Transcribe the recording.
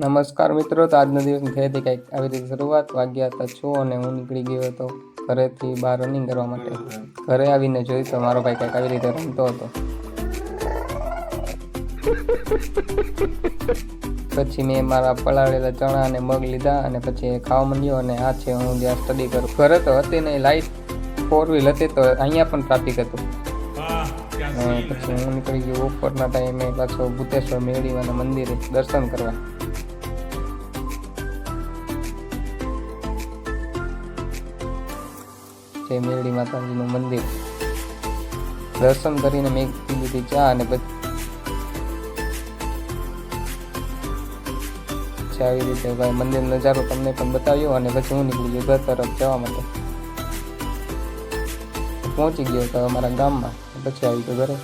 નમસ્કાર મિત્રો, તો આજનો દિવસ થઈ હતી કંઈક આવી રીતે શરૂઆત. વાગ્યા હતા 6 અને હું નીકળી ગયો હતો ઘરેથી બહાર રનિંગ કરવા માટે. ઘરે આવીને જોઈ તો મારો ભાઈ કંઈક આવી રીતે રમતો હતો. પછી મેં મારા પલાળેલા ચણા અને મગ લીધા અને પછી ખાવા માંડ્યો. અને આ છે હું જ્યાં સ્ટડી કરું. ઘરે તો હતી નહીં, લાઇટ 4 વ્હીલ હતી તો અહીંયા પણ ટ્રાફિક હતું. પછી હું નીકળી ગયો બપોરના ટાઈમે પાછો ભૂતેશ્વર મેળીવાના મંદિરે દર્શન કરવા. જે મેરડી માતાજીનું મંદિર દર્શન કરીને મેં પીધી ચા અને પછી આવી રીતે ભાઈ મંદિર નજારો તમને પણ બતાવ્યો. અને પછી હું નીકળી ગયો ઘર તરફ જવા માટે. પહોંચી ગયો તો અમારા ગામમાં. પછી આવી ગયો ઘરે.